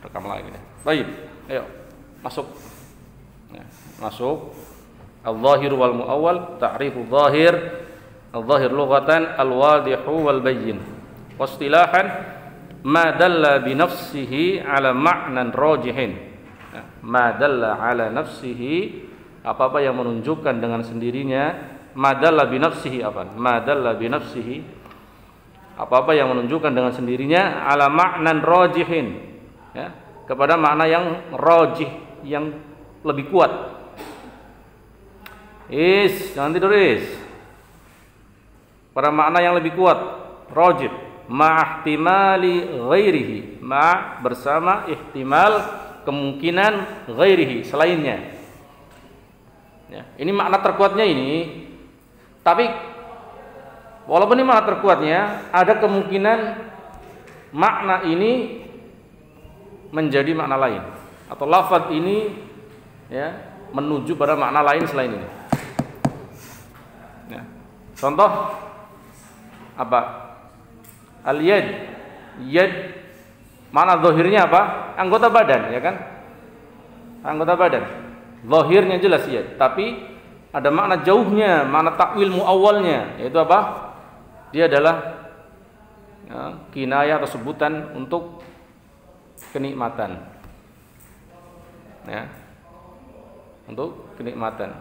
rekam lagi nih. Baik, ayo masuk. Ya, masuk. Al-zahir wal muawwal, ta'rifu zahir. Al-zahir lughatan al-wadihu wal bayyin. Wa istilahan ma dalla bi nafsihi ala ma'nan rajihin. Ya, ma dalla ala nafsihi, apa-apa yang menunjukkan dengan sendirinya. Ma dalla bi nafsihi apa? Ma dalla bi nafsihi, apa-apa yang menunjukkan dengan sendirinya ala ma'nan rajihin, ya, kepada makna yang rajih, yang lebih kuat. Jangan tidur pada makna yang lebih kuat, rajih, ma'ihtimali ghairihi, bersama ihtimal kemungkinan ghairihi, selainnya. Ya, ini makna terkuatnya ini. Tapi walaupun ini makna terkuatnya, ada kemungkinan makna ini menjadi makna lain, atau lafaz ini, ya, menuju pada makna lain selain ini. Ya. Contoh apa? Al-yad, yad, mana zahirnya apa? Anggota badan, ya kan? Anggota badan. Zahirnya jelas yad, tapi ada makna jauhnya, makna takwil muawwalnya, yaitu apa? Dia adalah, ya, kinayah atau sebutan untuk kenikmatan, ya, untuk kenikmatan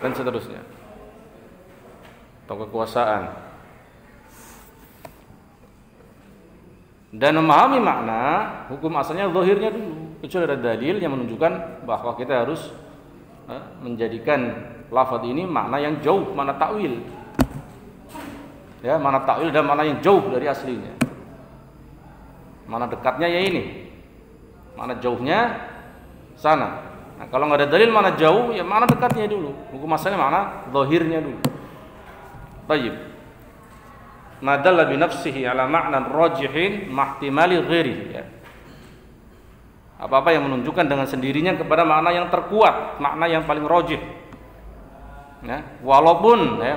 dan seterusnya, atau kekuasaan. Dan memahami makna hukum asalnya zahirnya dulu, kecuali ada dalil yang menunjukkan bahwa kita harus menjadikan lafaz ini makna yang jauh, makna takwil, ya, makna takwil dan makna yang jauh dari aslinya. Makna dekatnya ya ini, makna jauhnya sana. Nah, kalau nggak ada dalil makna jauh, ya makna dekatnya dulu, hukum asalnya makna zahirnya dulu. Baik. Madalla bi nafsihi ala ma'nan rajihin mahtimali ghairihi, ya. Apa-apa yang menunjukkan dengan sendirinya kepada makna yang terkuat, makna yang paling rajih. Ya, walaupun, ya,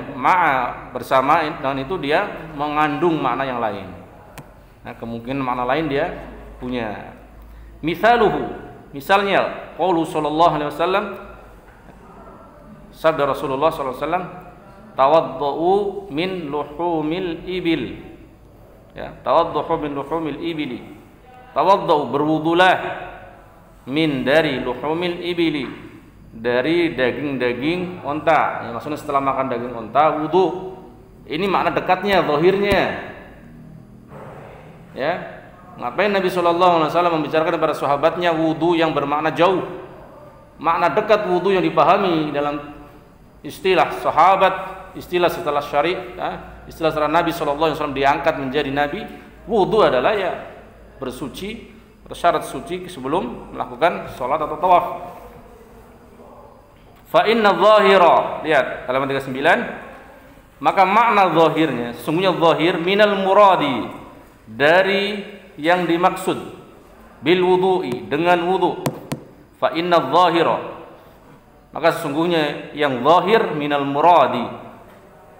bersama dengan itu dia mengandung makna yang lain. Nah, kemungkinan makna lain dia punya. Misalnya qaulu sallallahu alaihi wasallam, sabda Rasulullah sallallahu alaihi wasallam, tawaddu min luhumil ibil. Ya, tawaddu min luhumil ibili. Tawaddu, berwudulah, min, dari, luhumil ibili, dari daging-daging onta. Ya, maksudnya setelah makan daging onta wudu. Ini makna dekatnya, zahirnya. Ya, ngapain Nabi SAW membicarakan kepada sahabatnya wudu yang bermakna jauh? Makna dekat wudu yang dipahami dalam istilah sahabat, istilah setelah syariat, istilah setelah Nabi SAW diangkat menjadi Nabi. Wudu adalah, ya, bersuci, bersyarat suci sebelum melakukan sholat atau tawaf. Fa inna zahira, lihat halaman 39, maka makna zahirnya, sesungguhnya zahir minal muradi, dari yang dimaksud, bil wudu'i, dengan wudu. Fa inna zahira, maka sesungguhnya yang zahir minal muradi,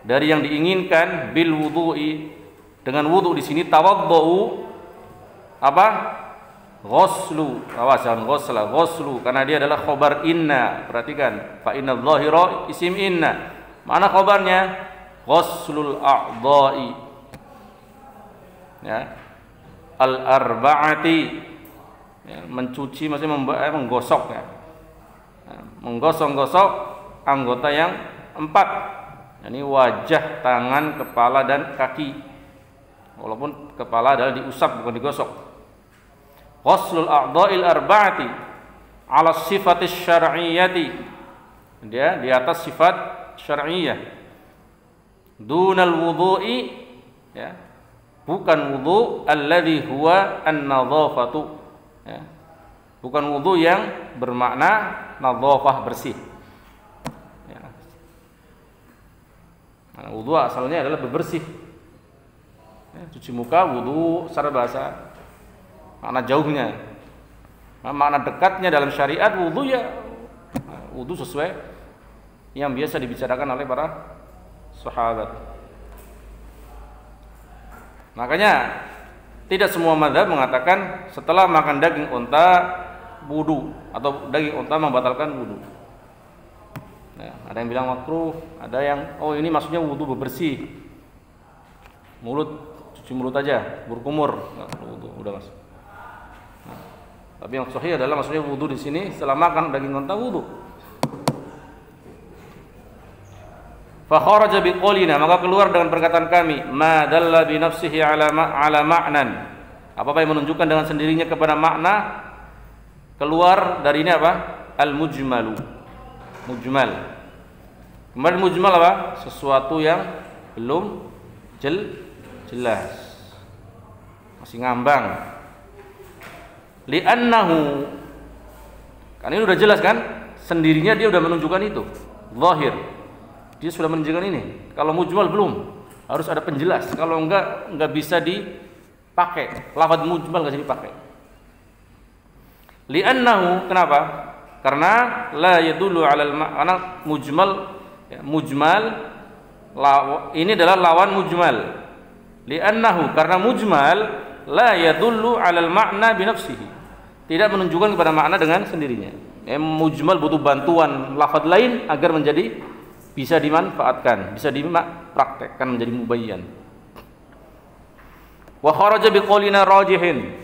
dari yang diinginkan, bil wudu'i, dengan wudu di sini tawaddu, apa? Ghuslu, jangan ghusla, ghuslu, karena dia adalah khobar inna. Perhatikan, fa inna zahira isim inna. Mana khobarnya? Ghuslul a'dha'i, ya, al-arba'ati, ya, mencuci, maksudnya menggosok, ya, menggosok-gosok anggota yang 4. Ini wajah, tangan, kepala dan kaki. Walaupun kepala adalah diusap bukan digosok. Ghuslul a'dha'il arba'ati ala sifatis syar'iyyati, dia di atas sifat syar'iyyah. Dunal wudu'i, ya, bukan wudu alladhi huwa an-nadhafatu, ya, bukan wudu yang bermakna nadhafah, bersih, ya. Nah, wudu asalnya adalah bebersih, ya, cuci muka, wudu secara bahasa. Makna jauhnya, makna dekatnya dalam syariat wudu, ya, wudu sesuai yang biasa dibicarakan oleh para sahabat. Makanya Tidak semua mazhab mengatakan setelah makan daging unta wudu atau daging unta membatalkan wudu. Nah, ada yang bilang makruh, ada yang ini maksudnya wudu bebersih. Mulut, cuci mulut aja, berkumur, wudu udah mas. Nah, tapi yang sahih adalah maksudnya wudu di sini setelah makan daging unta wudu. Fa kharaja biqaulina, maka keluar dengan perkataan kami, ma dalla bi nafsihi ala ma'nan. Apa yang menunjukkan dengan sendirinya kepada makna, keluar dari ini apa? Al mujmalu. Mujmal. Kemarin mujmal apa? Sesuatu yang belum jelas. Masih ngambang. Li'annahu, kan ini udah jelas kan? Sendirinya dia udah menunjukkan itu. Zahir. Dia sudah menunjukkan ini. Kalau mujmal belum, harus ada penjelas. Kalau enggak bisa dipakai. Lafaz mujmal enggak bisa dipakai. Li'annahu, kenapa? Karena la yadullu 'alal ma'na mujmal, ya, mujmal ini adalah lawan mujmal. Li'annahu, karena mujmal la yadullu 'alal ma'na bi nafsihi. Tidak menunjukkan kepada makna dengan sendirinya. Mujmal butuh bantuan lafaz lain agar menjadi bisa dimanfaatkan, bisa dipraktekkan menjadi mubayyan. Wa kharaja biqaulina rajihin,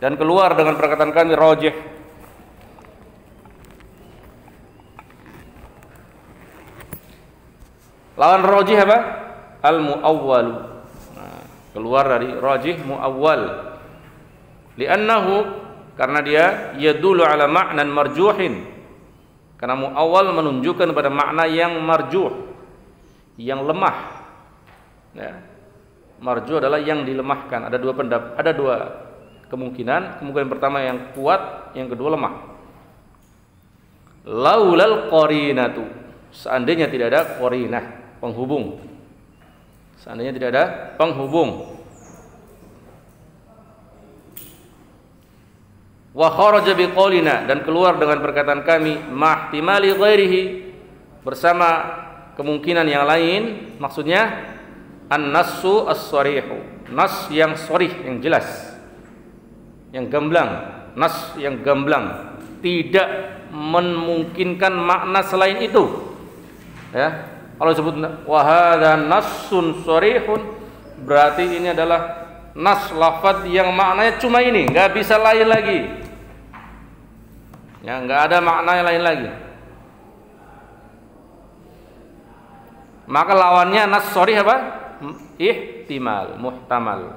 dan keluar dengan perkataan kami rajih. Lawan rajih apa? Al muawwal. Nah, keluar dari rajih muawwal. Li'annahu, karena dia yadullu ala ma'nan marjuhin. Karena muawwal menunjukkan pada makna yang marjuh, yang lemah. Ya. Marjuh adalah yang dilemahkan. Ada dua kemungkinan. Kemungkinan pertama yang kuat, yang kedua lemah. Laulal qarinatu, seandainya tidak ada qarinah, penghubung. Seandainya tidak ada penghubung. Wa kharaja biqaulina, dan keluar dengan perkataan kami mahtimali ghairihi, bersama kemungkinan yang lain. Maksudnya an-nassu as-sharihu, nas yang sharih, yang jelas, yang gamblang. Nas yang gamblang, tidak memungkinkan makna selain itu. Ya, kalau disebut wa hadza nassun sharihun, berarti ini adalah nas lafaz yang maknanya cuma ini, nggak bisa lain lagi. Ya, nggak ada makna yang lain lagi. Maka lawannya nas sharih apa? Ihtimal, muhtamal.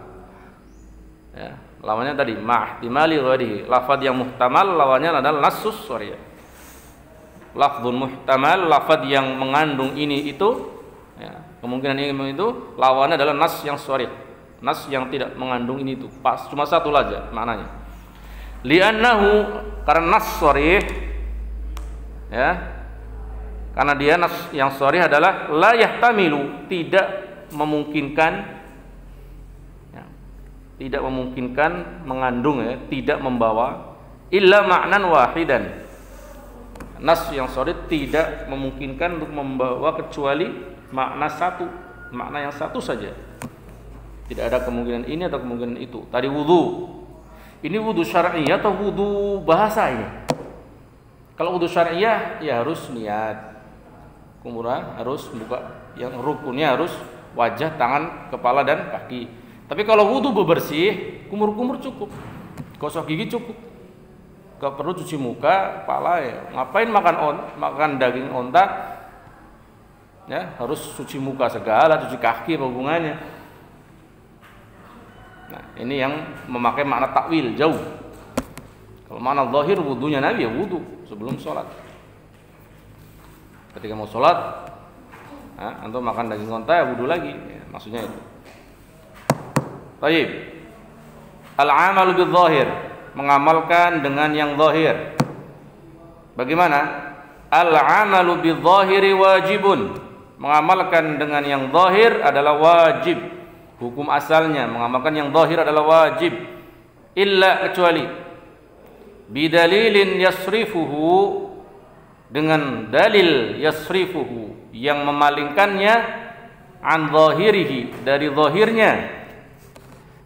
Ya, lawannya tadi mahtimali ghairihi. Lafaz yang muhtamal lawannya adalah nassus sharih. Lafdzun muhtamal, lafaz yang mengandung ini itu, ya, kemungkinan ini itu, lawannya adalah nas yang sharih. Nas yang tidak mengandung ini itu, pas cuma satu saja maknanya. Li'annahu, karena nas sharih, ya, karena dia nas yang sharih adalah la yahtamilu, tidak memungkinkan, ya, tidak memungkinkan mengandung, ya, tidak membawa illa ma'nan wahidan. Nas yang sharih tidak memungkinkan untuk membawa kecuali makna satu, makna yang satu saja. Tidak ada kemungkinan ini atau kemungkinan itu. Tadi wudu, ini wudu syar'iyah atau wudu bahasa ini? Kalau wudu syar'iyah ya harus niat, kemudian harus buka, yang rukunnya harus wajah, tangan, kepala dan kaki. Tapi kalau wudu bebersih, kumur-kumur cukup, gosok gigi cukup, gak perlu cuci muka, kepala, ya. Ngapain makan daging onta? Ya, harus cuci muka segala, cuci kaki, apa hubungannya? Nah, ini yang memakai makna takwil jauh. Kalau makna zahir wudunya Nabi ya wudu sebelum sholat. Ketika mau sholat, antum makan daging onta ya wudu lagi, ya, maksudnya itu. Baik. Al-amalu bil-zahir, mengamalkan dengan yang zahir. Bagaimana? Al-amalu bil-zahiri wajibun, mengamalkan dengan yang zahir adalah wajib. Hukum asalnya mengamalkan yang zahir adalah wajib, illa, kecuali bidalilin yasrifuhu, dengan dalil yasrifuhu yang memalingkannya an zahirihi, dari zahirnya,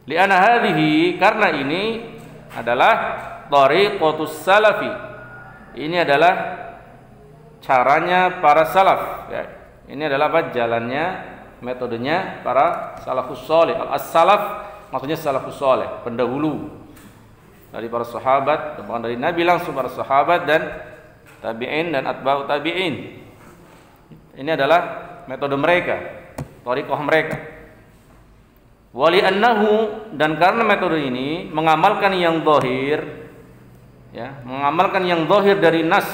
Li'anna hadhihi, karena ini adalah tariqatus salafi. Ini adalah caranya para salaf, ya. Ini adalah apa? Jalannya, metodenya para salafus saleh. As-salaf maksudnya salafus saleh, pendahulu dari para sahabat, bahkan dari Nabi langsung para sahabat dan tabi'in dan atba'u tabi'in. Ini adalah metode mereka, thariqah mereka. Wali annahu, dan karena metode ini mengamalkan yang zahir, ya, mengamalkan yang zahir dari nas,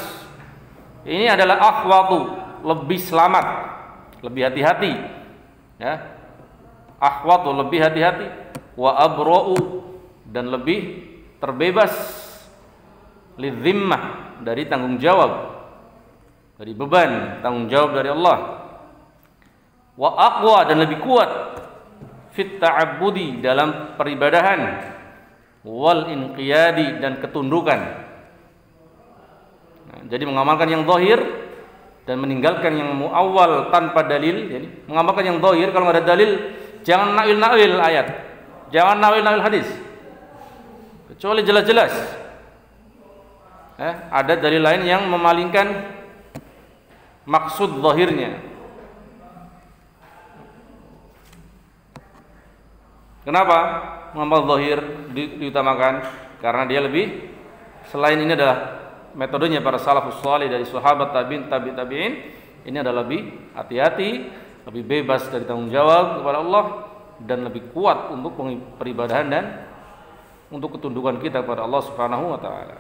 ini adalah akhwatu, lebih selamat, lebih hati-hati, ya. Akhwatu, lebih hati-hati, wa abra'u, dan lebih terbebas, lidzimmah, dari tanggung jawab, dari beban tanggung jawab dari Allah, wa aqwa, dan lebih kuat, fit ta'abbudi, dalam peribadahan, wal inqiyadi, dan ketundukan. Nah, jadi mengamalkan yang zahir dan meninggalkan yang muawwal tanpa dalil. Jadi mengamalkan yang zahir, kalau nggak ada dalil jangan nail-nail ayat, jangan nail-nail hadis, kecuali jelas-jelas ada dalil lain yang memalingkan maksud zahirnya. Kenapa mengamal zahir diutamakan? Karena dia lebih, selain ini adalah metodenya para salafus salih dari sahabat, tabi'in, tabi'in, ini adalah lebih hati-hati, lebih bebas dari tanggung jawab kepada Allah, dan lebih kuat untuk peribadahan dan untuk ketundukan kita kepada Allah Subhanahu wa taala.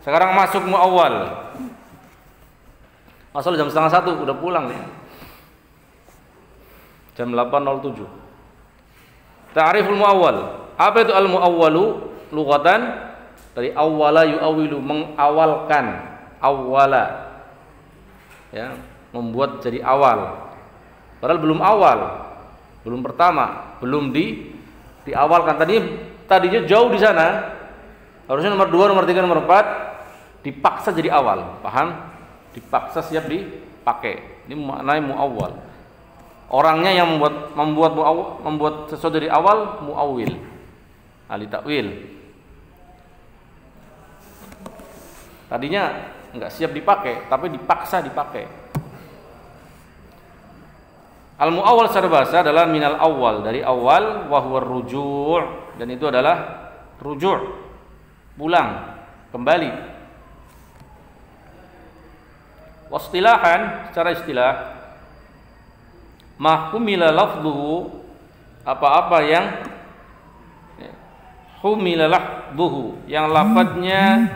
Sekarang masuk muawwal. Asal jam 12:30 udah pulang nih. Jam 8.07. Ta'riful muawwal. Apa itu al-muawwalu? Lughatan dari awwala yu'awwilu, mengawalkan, awwala, ya, membuat jadi awal. Padahal belum awal, belum pertama, belum diawalkan. Tadinya jauh di sana. Harusnya nomor 2, nomor 3, nomor 4 dipaksa jadi awal. Paham? Dipaksa siap dipakai. Ini maknanya muawwal. Orangnya yang membuat sesuatu dari awal, muawwil, ahli takwil. Tadinya enggak siap dipakai, tapi dipaksa dipakai. Al muawwal secara bahasa adalah minal awal, dari awal, wa huwa ruju', dan itu adalah ruju', pulang, kembali. Wastilahan, secara istilah, mahumila lafdhuhu, apa-apa yang humila lafdhuhu, yang lafadznya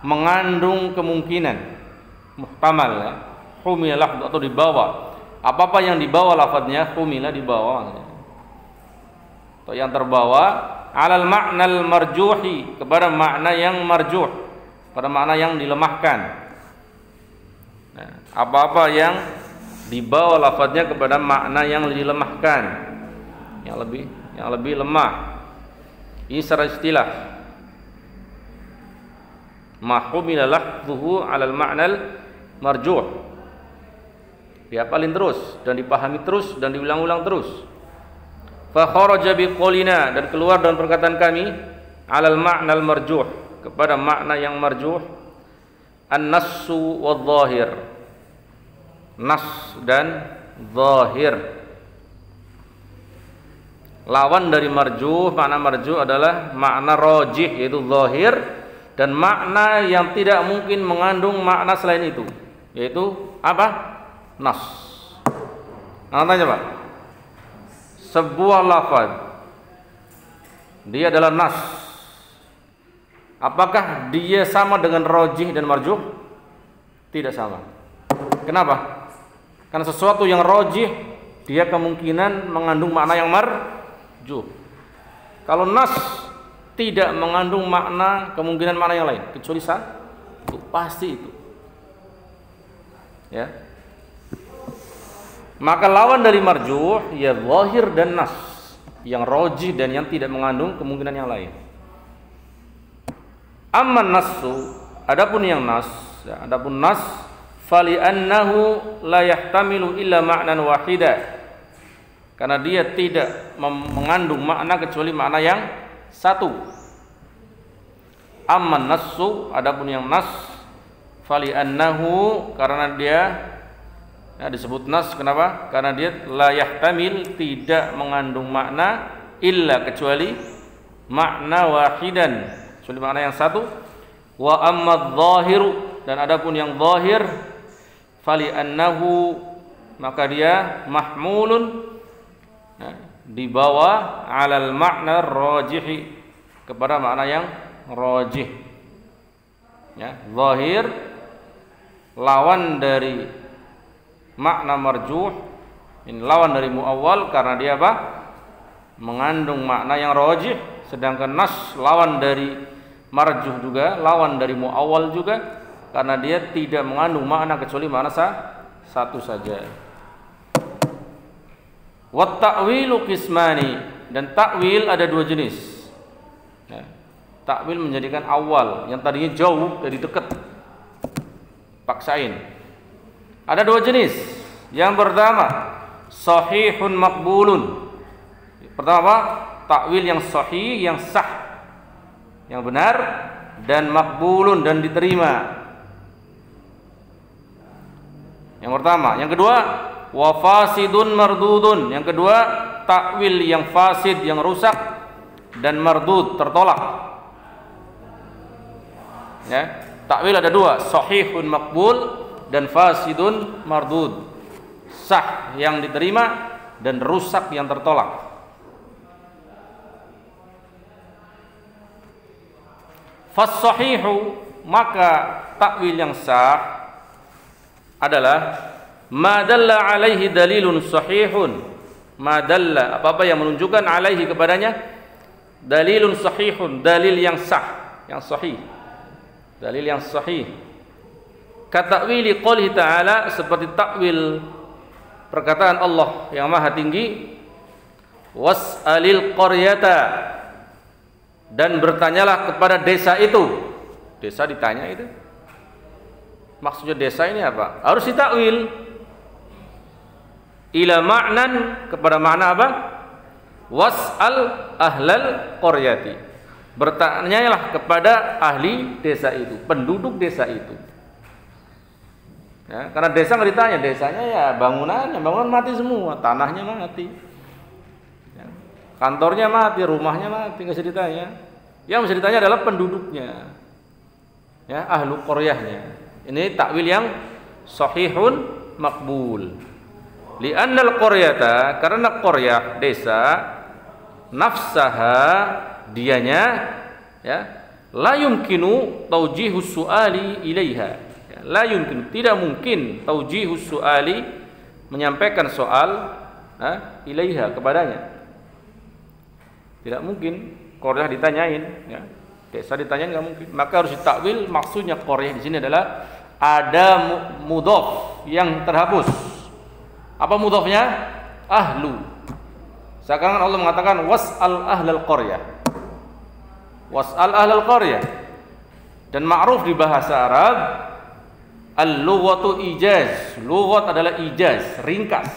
mengandung kemungkinan, muhtamal, ya. Humila lafdhu, atau dibawa. Apa-apa yang dibawa lafadznya, humila, dibawa, atau yang terbawa, alal ma'nal marjuhi, kepada makna yang marjuh, pada makna yang dilemahkan. Nah, apa-apa yang dibawa lafadznya kepada makna yang dilemahkan, yang lebih lemah. Ini secara istilah. Mahumila lafdhuhu 'alal ma'nal marjuh. Dihafalin terus dan dipahami terus dan diulang-ulang terus. Fa kharaja biqaulina, dan keluar dengan perkataan kami, 'alal ma'nal marjuh, kepada makna yang marjuh. An-nassu wadh-dhahir, nas dan zahir. Lawan dari marjuh, makna marjuh adalah makna rajih, yaitu zahir, dan makna yang tidak mungkin mengandung makna selain itu, yaitu apa? Nas. Tanya Pak, sebuah lafaz dia adalah nas, apakah dia sama dengan rajih dan marjuh? Tidak sama. Kenapa? Karena sesuatu yang rajih dia kemungkinan mengandung makna yang marjuh. Kalau nas tidak mengandung makna, kemungkinan makna yang lain, kecuali itu pasti itu. Ya. Maka lawan dari marjuh ya zahir dan nas, yang rajih dan yang tidak mengandung kemungkinan yang lain. Amman nassu, adapun yang nas, ya, adapun nas, fali annahu la yahtamilu illa ma'nan wahida, karena dia tidak mengandung makna kecuali makna yang satu. Amman nassu, adapun yang nas, fali annahu, karena dia disebut nas, kenapa? Karena dia la yahtamil, tidak mengandung makna illa, kecuali makna wahidan, kecuali makna yang satu. Wa amma adh-dhahiru, dan adapun yang zahir, fali annahu, maka dia mahmulun, dibawa alal makna rajihi, kepada makna yang rajih. Zahir lawan dari makna marjuh, ini lawan dari muawwal, karena dia apa? Mengandung makna yang rajih. Sedangkan nas lawan dari marjuh juga, lawan dari muawwal juga, karena dia tidak mengandung makna kecuali makna satu saja. Wat ta'wilu qismani, dan takwil ada dua jenis. Takwil menjadikan awal yang tadinya jauh dari dekat, paksain. Ada dua jenis. Yang pertama, sahihun maqbulun. Pertama, takwil yang sahih, yang sah, yang benar, dan maqbulun, dan diterima. Yang pertama. Yang kedua, wa fasidun mardudun. Yang kedua, takwil yang fasid, yang rusak, dan mardud, tertolak. Takwil ada dua, sahihun maqbul dan fasidun mardud. Sah yang diterima dan rusak yang tertolak. Fas-sahihu, maka takwil yang sah adalah ma dalla alaihi dalilun sahihun. Ma dalla, apa-apa yang menunjukkan alaihi, kepadanya, dalilun sahihun, dalil yang sah, yang sahih. Dalil yang sahih. Katakwili qoulih ta'ala, seperti takwil perkataan Allah yang maha tinggi, was'alil qaryata, dan bertanyalah kepada desa itu. Desa ditanya itu, maksudnya desa ini apa? Harus ditakwil. Ila ma'nan, kepada makna apa? Was'al ahlal qaryati, bertanyalah kepada ahli desa itu, penduduk desa itu. Karena desa nggak ditanya, desanya ya bangunan mati semua, tanahnya mati, kantornya mati, rumahnya mati, nggak bisa ditanya. Yang bisa ditanya adalah penduduknya, ahlu qaryahnya. Ini takwil yang sahihun maqbul. Li'annal qaryata, karena qaryah, desa, nafsaha, dianya, la yumkinu taujihus su'ali ilaiha. La yumkinu, tidak mungkin taujihus su'ali, menyampaikan soal ilaiha, kepadanya. Tidak mungkin qaryah ditanyain, desa ditanyain, enggak mungkin. Maka harus ditakwil. Maksudnya qaryah di sini adalah ada mudhaf yang terhapus. Apa mudhafnya? Ahlu. Sekarang Allah mengatakan was'al ahlal qaryah. Was'al ahlal qaryah. Dan ma'ruf di bahasa Arab, al-lughatu ijaz. Lughat adalah ijaz, ringkas.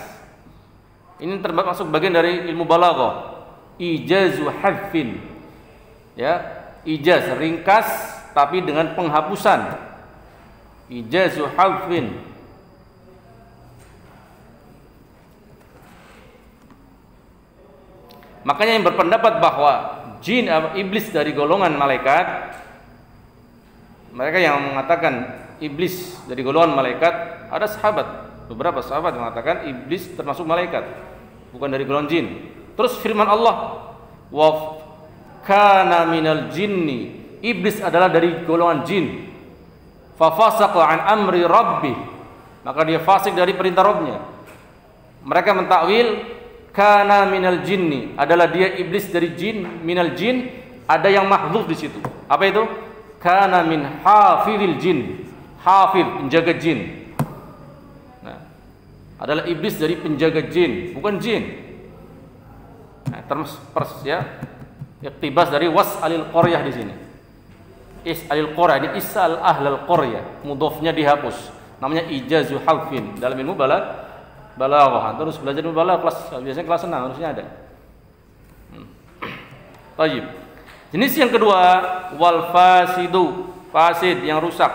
Ini termasuk bagian dari ilmu balaghah. Ijazu hadfin. Ijaz, ringkas tapi dengan penghapusan. Ijazu hadfin. Makanya yang berpendapat bahwa jin, iblis dari golongan malaikat, mereka yang mengatakan iblis dari golongan malaikat, ada sahabat, beberapa sahabat mengatakan iblis termasuk malaikat, bukan dari golongan jin. Terus firman Allah, wa kana minal jinni, iblis adalah dari golongan jin. Fa fasaqa an amri rabbih, maka dia fasik dari perintah Rabbnya. Mereka mentakwil kana minal jinni, adalah dia iblis dari jin. Minal jin ada yang mahdzuf di situ. Apa itu? Kana min hafizil jin. Hafiz, penjaga jin. Adalah iblis dari penjaga jin, bukan jin. Iqtibas dari was'alil qaryah di sini. Is'alil qaryah, ini is'al ahlal qaryah, mudhafnya dihapus. Namanya ijazu halfin dalam ilmu balaghah. Terus belajar balaghah biasanya kelas 6 harusnya ada. Baik. Jenis yang kedua, wal fasidu, fasid yang rusak.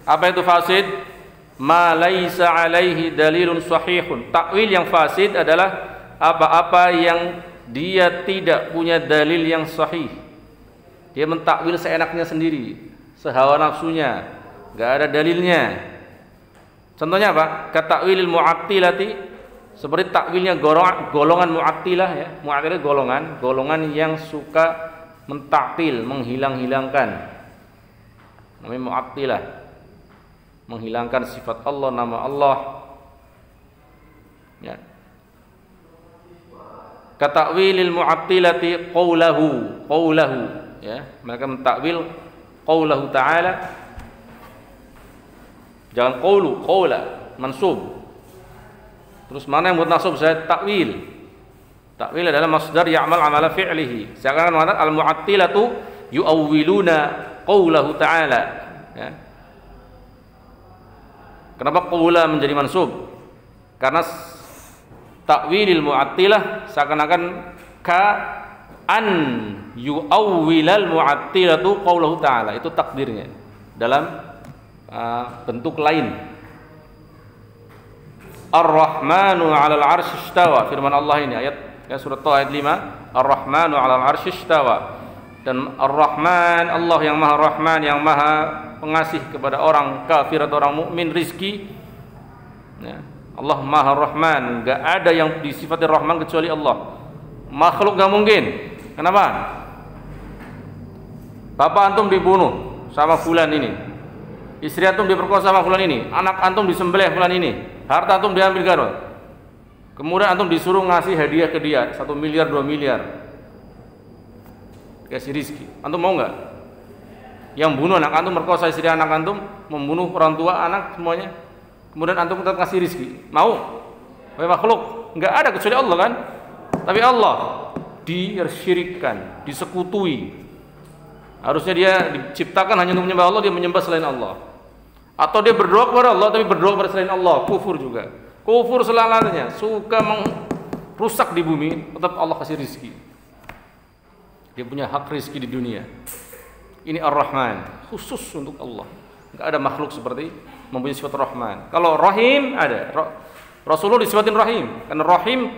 Apa itu fasid? Ma laisa alaihi dalilun sahihun. Takwil yang fasid adalah apa-apa yang dia tidak punya dalil yang sahih. Dia mentakwil seenaknya sendiri, sehawa nafsunya, enggak ada dalilnya. Contohnya apa? Katakwilil mu'attilati, seperti takwilnya golongan mu'attilah ya. Mu'attilah golongan yang suka mentaktil, menghilang-hilangkan. Namanya mu'attilah. Menghilangkan sifat Allah, nama Allah. Ya. Katakwilil mu'attilati qawlahu, ya. Mereka mentakwil qawlahu ta'ala. Jangan qawla, mansub. Terus mana yang buat nasab? Saya takwil. Takwil adalah masdar ya'mal amala fi'lihi. Seakan-akan mengatakan al-mu'attilatu yu'awwiluna qawlahu ta'ala. Ya. Kenapa qawla menjadi mansub? Karena takwilil mu'attilah seakan-akan an yu'awwilal mu'attilatu qawlahu ta'ala. Itu takdirnya dalam bentuk lain. Ar-Rahmanu 'alal 'arsy istawa. Firman Allah ini ayat ya, surat Taha ayat 5. Ar-Rahmanu 'alal 'arsy istawa. Dan Ar-Rahman, Allah yang Maha Rahman, yang Maha pengasih kepada orang kafir atau orang mukmin rizki. Ya. Allah Maha Rahman, enggak ada yang disifati Rahman kecuali Allah. Makhluk enggak mungkin. Kenapa? Bapak antum dibunuh sama fulan ini. Istri antum diperkosa sama fulan ini. Anak antum disembelih fulan ini. Harta antum diambil garut. Kemudian antum disuruh ngasih hadiah ke dia 1 miliar 2 miliar. Kasih rizki. Antum mau enggak? Yang bunuh anak antum, merkosa istri anak antum, membunuh orang tua anak semuanya, kemudian antum tetap kasih rizki, mau? Wahai makhluk, enggak ada kecuali Allah kan? Tapi Allah disyirikkan, disekutui. Harusnya dia diciptakan hanya untuk menyembah Allah, dia menyembah selain Allah. Atau dia berdoa kepada Allah tapi berdoa kepada selain Allah, kufur juga. Kufur selamanya, suka merusak di bumi, tetap Allah kasih rizki. Dia punya hak rizki di dunia. Ini Ar-Rahman, khusus untuk Allah. Enggak ada makhluk seperti mempunyai sifat Rahman. Kalau Rahim ada. Rasulullah disifatin Rahim. Karena Rahim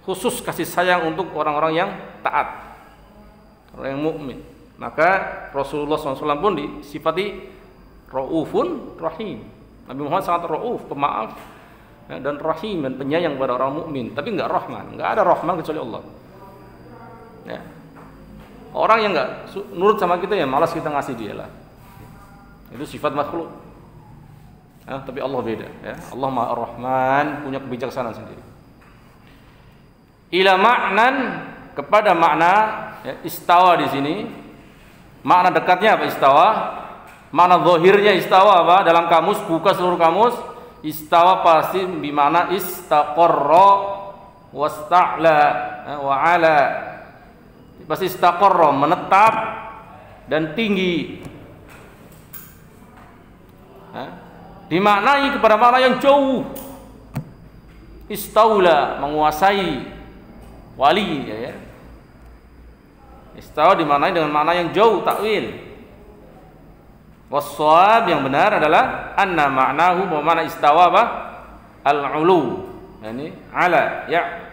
khusus kasih sayang untuk orang-orang yang taat, orang yang mukmin. Maka Rasulullah SAW pun disifati Raufun Rahim. Nabi Muhammad sangat Rauf, pemaaf, ya, dan Rahim, dan penyayang pada orang mukmin. Tapi enggak Rahman. Enggak ada Rahman kecuali Allah. Ya. Orang yang enggak nurut sama kita ya malas kita ngasih dia lah. Itu sifat makhluk. Ya, tapi Allah beda. Ya. Allah Maha Rahman, punya kebijaksanaan sendiri. Ila ma'nan, kepada makna ya, istawa di sini. Makna dekatnya apa istawa? Makna zahirnya istawa apa? Dalam kamus, buka seluruh kamus. Istawa pasti bermakna istaqarra wasta'la wa 'ala. Pasti istaqarra, menetap dan tinggi. Dimaknai kepada makna yang jauh. Istaula, menguasai, wali ya. Istawa dimaknai dengan makna yang jauh, takwil. Wasshawab, yang benar adalah anna ma'nahu, bahwa makna istawa apa? Al-ulu, yani ala, ya.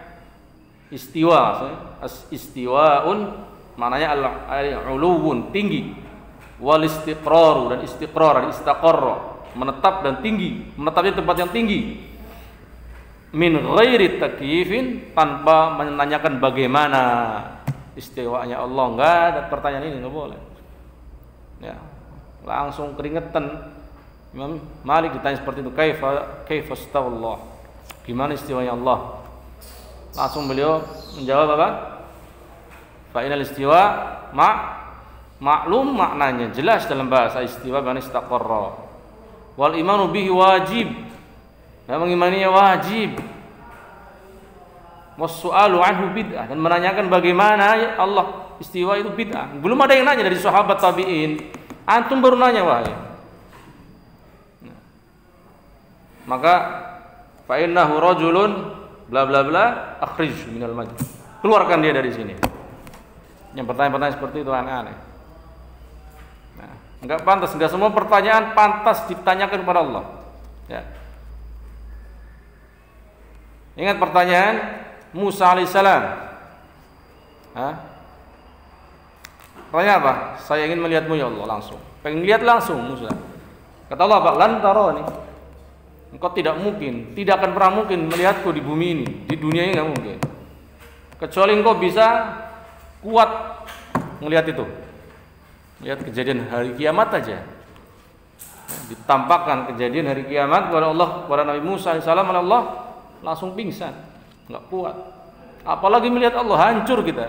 Istiwa, istiwaun maknanya al-uluwun, tinggi. Wal istiqraru, dan istiqrar, istaqarra, menetap dan tinggi, menetap di tempat yang tinggi. Min ghairi takyifin, tanpa menanyakan bagaimana istiwanya Allah. Enggak ada pertanyaan ini, enggak boleh. Ya, langsung keringetan. Imam Malik ditanya seperti itu, kaifa istawallah, gimana istiwanya Allah? Langsung beliau menjawab apa? Fa'inal istiwa maklum maknanya, jelas dalam bahasa istiwa dan istaqarra. Wal imanu bihi wajib, ya, mengimaninya wajib. Wassu'alu anhu bid'ah, dan menanyakan bagaimana Allah istiwa itu bid'ah. Belum ada yang nanya dari sahabat tabi'in, antum baru nanya, wahai. Maka fa innahu rajulun bla bla bla akhrij minal masjid. Keluarkan dia dari sini. Yang pertanyaan-pertanyaan seperti itu aneh-aneh. Nah, enggak pantas, enggak semua pertanyaan pantas ditanyakan kepada Allah. Ya. Ingat pertanyaan Musa alaihissalam. Pertanyaan apa? Saya ingin melihatmu ya Allah langsung. Pengen lihat langsung Musa. Kata Allah, "Pak, lan tarani." Engkau tidak mungkin, tidak akan pernah mungkin melihatku di bumi ini, di dunia ini enggak mungkin. Kecuali engkau bisa kuat melihat itu. Lihat kejadian hari kiamat aja. Ditampakkan kejadian hari kiamat kepada Allah, kepada Nabi Musa alaihissalam, Allah langsung pingsan, enggak kuat. Apalagi melihat Allah, hancur kita.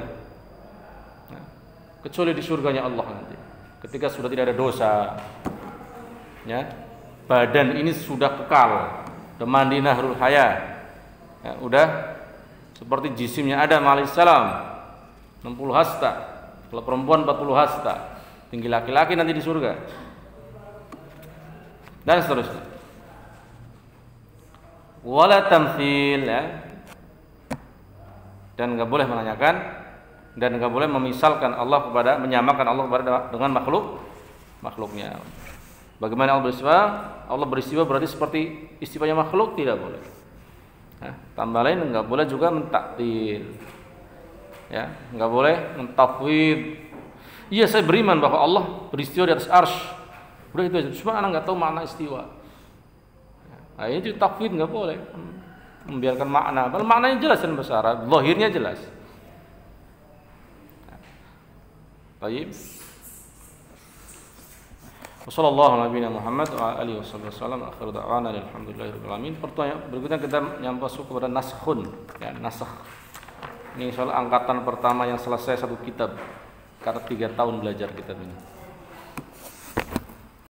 Nah, kecuali di surganya Allah nanti. Ketika sudah tidak ada dosa. Ya. Badan ini sudah kekal, udah mandi nahrul haya. Ya, udah seperti jisimnya Adam alaihissalam 60 hasta, kalau perempuan 40 hasta, tinggi laki-laki nanti di surga, dan seterusnya. Wala tamthil, ya. Dan enggak boleh menanyakan dan enggak boleh memisalkan Allah kepada, menyamakan Allah kepada dengan makhluknya. Bagaimana Allah beristiwa berarti seperti istiwanya makhluk, tidak boleh. Nah, tambah lain enggak boleh juga mentaktil. Ya, enggak boleh mentafwid. Iya, saya beriman bahwa Allah beristiwa di atas arsy. Udah itu aja. Cuma anak enggak tahu makna istiwa. Nah, ini tafwid enggak boleh. Membiarkan makna. Kalau maknanya jelas dalam bahasa Arab, zahirnya jelas. Baik. Wassallallahu ala Muhammad wa alihi wasallam. Akhiru da'wana alhamdulillahirabbil alamin. Pertanyaan berikutnya kita masuk kepada naskhun, ya, nasakh. Ini soal angkatan pertama yang selesai satu kitab karena 3 tahun belajar kitab ini.